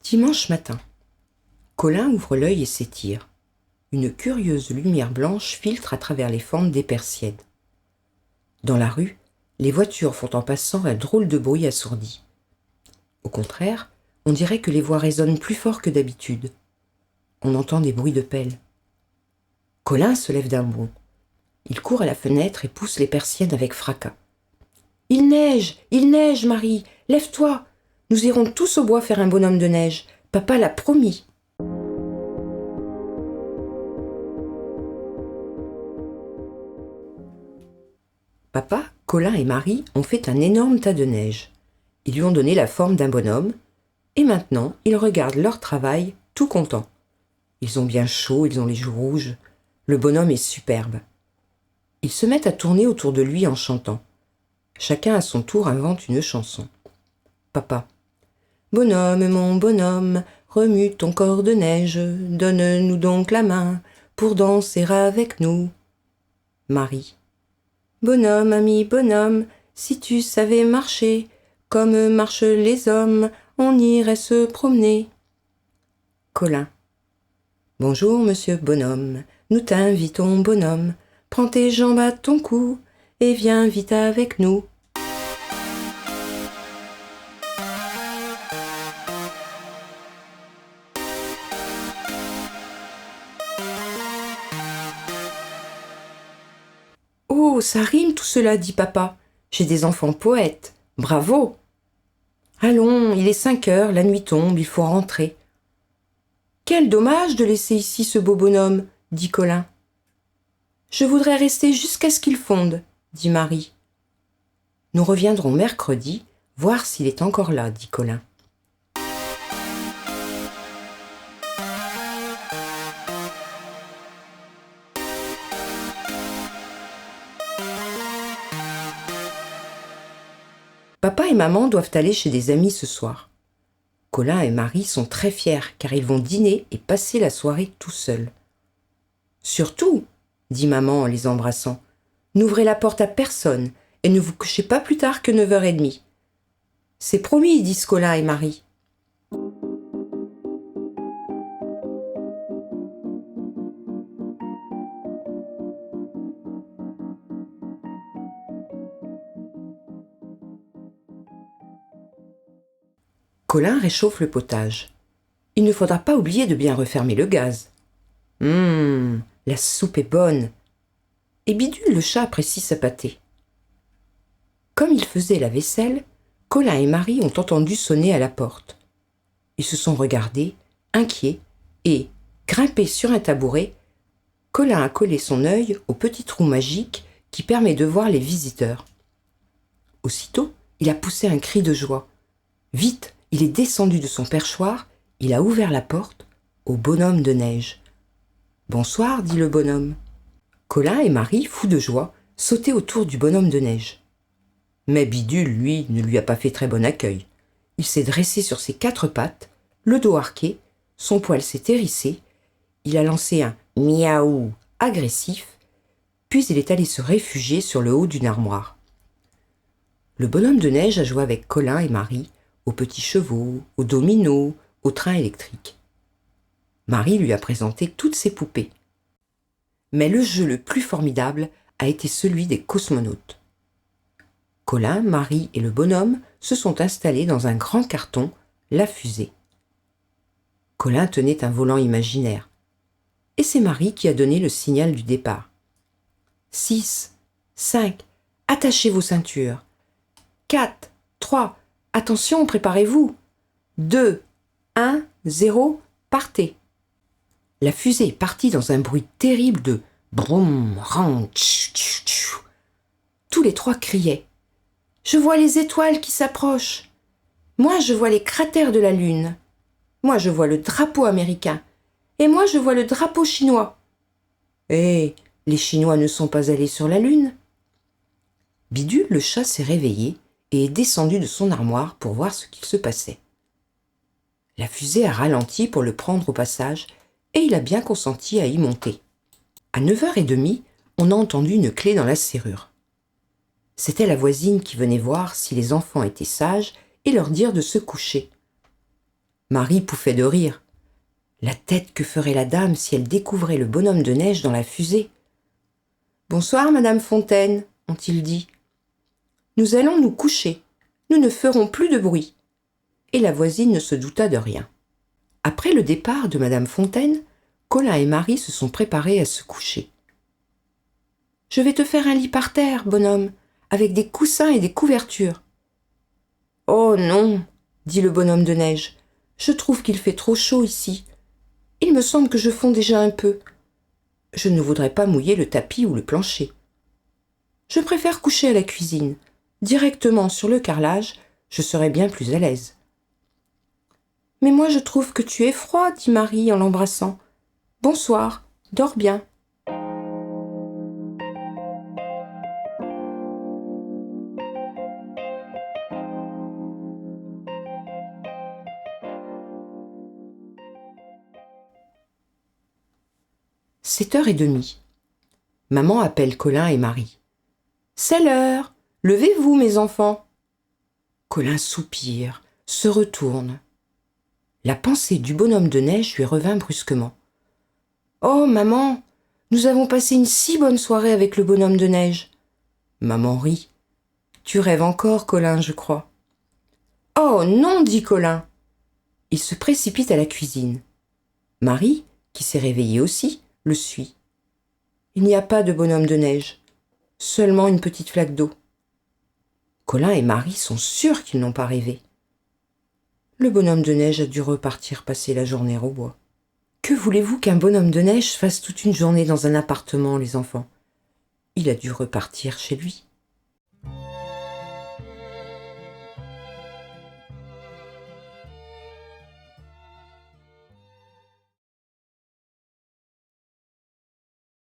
Dimanche matin. Colin ouvre l'œil et s'étire. Une curieuse lumière blanche filtre à travers les fentes des persiennes. Dans la rue, les voitures font en passant un drôle de bruit assourdi. Au contraire, on dirait que les voix résonnent plus fort que d'habitude. On entend des bruits de pelle. Colin se lève d'un bond. Il court à la fenêtre et pousse les persiennes avec fracas. « Il neige, Marie, lève-toi. Nous irons tous au bois faire un bonhomme de neige. Papa l'a promis. » Papa, Colin et Marie ont fait un énorme tas de neige. Ils lui ont donné la forme d'un bonhomme et maintenant ils regardent leur travail tout contents. Ils ont bien chaud, ils ont les joues rouges. Le bonhomme est superbe. Ils se mettent à tourner autour de lui en chantant. Chacun à son tour invente une chanson. Papa. Bonhomme, mon bonhomme, remue ton corps de neige, donne-nous donc la main pour danser avec nous. Marie. Bonhomme, ami bonhomme, si tu savais marcher, comme marchent les hommes, on irait se promener. Colin. Bonjour, monsieur bonhomme, nous t'invitons bonhomme, prends tes jambes à ton cou et viens vite avec nous. Oh, ça rime tout cela, dit papa. J'ai des enfants poètes. Bravo. Allons, il est 5 heures, la nuit tombe, il faut rentrer. Quel dommage de laisser ici ce beau bonhomme, dit Colin. Je voudrais rester jusqu'à ce qu'il fonde, dit Marie. Nous reviendrons mercredi, voir s'il est encore là, dit Colin. Papa et maman doivent aller chez des amis ce soir. Colin et Marie sont très fiers car ils vont dîner et passer la soirée tout seuls. Surtout, dit maman en les embrassant, n'ouvrez la porte à personne et ne vous couchez pas plus tard que 9h30. C'est promis, disent Colin et Marie. Colin réchauffe le potage. Il ne faudra pas oublier de bien refermer le gaz. La soupe est bonne. Et Bidule le chat apprécie sa pâtée. Comme il faisait la vaisselle, Colin et Marie ont entendu sonner à la porte. Ils se sont regardés, inquiets, et, grimpés sur un tabouret, Colin a collé son œil au petit trou magique qui permet de voir les visiteurs. Aussitôt, il a poussé un cri de joie. Vite, il est descendu de son perchoir, il a ouvert la porte au bonhomme de neige. « Bonsoir, dit le bonhomme. » Colin et Marie, fous de joie, sautaient autour du bonhomme de neige. Mais Bidule, lui, ne lui a pas fait très bon accueil. Il s'est dressé sur ses 4 pattes, le dos arqué, son poil s'est hérissé, il a lancé un « miaou » agressif, puis il est allé se réfugier sur le haut d'une armoire. Le bonhomme de neige a joué avec Colin et Marie, aux petits chevaux, aux dominos, au train électrique. Marie lui a présenté toutes ses poupées. Mais le jeu le plus formidable a été celui des cosmonautes. Colin, Marie et le bonhomme se sont installés dans un grand carton, la fusée. Colin tenait un volant imaginaire. Et c'est Marie qui a donné le signal du départ. 6, 5, attachez vos ceintures. 4, 3, attention, préparez-vous. 2, 1, 0, partez. La fusée est partie dans un bruit terrible de broum, rang, tchou, tchou, tchou. Tous les 3 criaient. Je vois les étoiles qui s'approchent. Moi, je vois les cratères de la Lune. Moi, je vois le drapeau américain. Et moi, je vois le drapeau chinois. Eh, les Chinois ne sont pas allés sur la Lune. Bidule, le chat, s'est réveillé et est descendu de son armoire pour voir ce qu'il se passait. La fusée a ralenti pour le prendre au passage et il a bien consenti à y monter. À 9h30, on a entendu une clé dans la serrure. C'était la voisine qui venait voir si les enfants étaient sages et leur dire de se coucher. Marie pouffait de rire. La tête que ferait la dame si elle découvrait le bonhomme de neige dans la fusée. « Bonsoir, Madame Fontaine, ont-ils dit. Nous allons nous coucher. Nous ne ferons plus de bruit. » Et la voisine ne se douta de rien. Après le départ de Madame Fontaine, Colin et Marie se sont préparés à se coucher. « Je vais te faire un lit par terre, bonhomme, avec des coussins et des couvertures. »« Oh non, dit le bonhomme de neige, je trouve qu'il fait trop chaud ici. Il me semble que je fonds déjà un peu. Je ne voudrais pas mouiller le tapis ou le plancher. Je préfère coucher à la cuisine. Directement sur le carrelage, je serais bien plus à l'aise. »« Mais moi je trouve que tu es froid, dit Marie en l'embrassant. Bonsoir, dors bien. » « 7h30. Maman appelle Colin et Marie. « C'est l'heure. Levez-vous, mes enfants. » Colin soupire, se retourne. La pensée du bonhomme de neige lui revint brusquement. « Oh, maman, nous avons passé une si bonne soirée avec le bonhomme de neige. » Maman rit. « Tu rêves encore, Colin, je crois. »« Oh non, dit Colin. » Il se précipite à la cuisine. Marie, qui s'est réveillée aussi, le suit. Il n'y a pas de bonhomme de neige, seulement une petite flaque d'eau. Colin et Marie sont sûrs qu'ils n'ont pas rêvé. Le bonhomme de neige a dû repartir passer la journée au bois. Que voulez-vous qu'un bonhomme de neige fasse toute une journée dans un appartement, les enfants ? Il a dû repartir chez lui.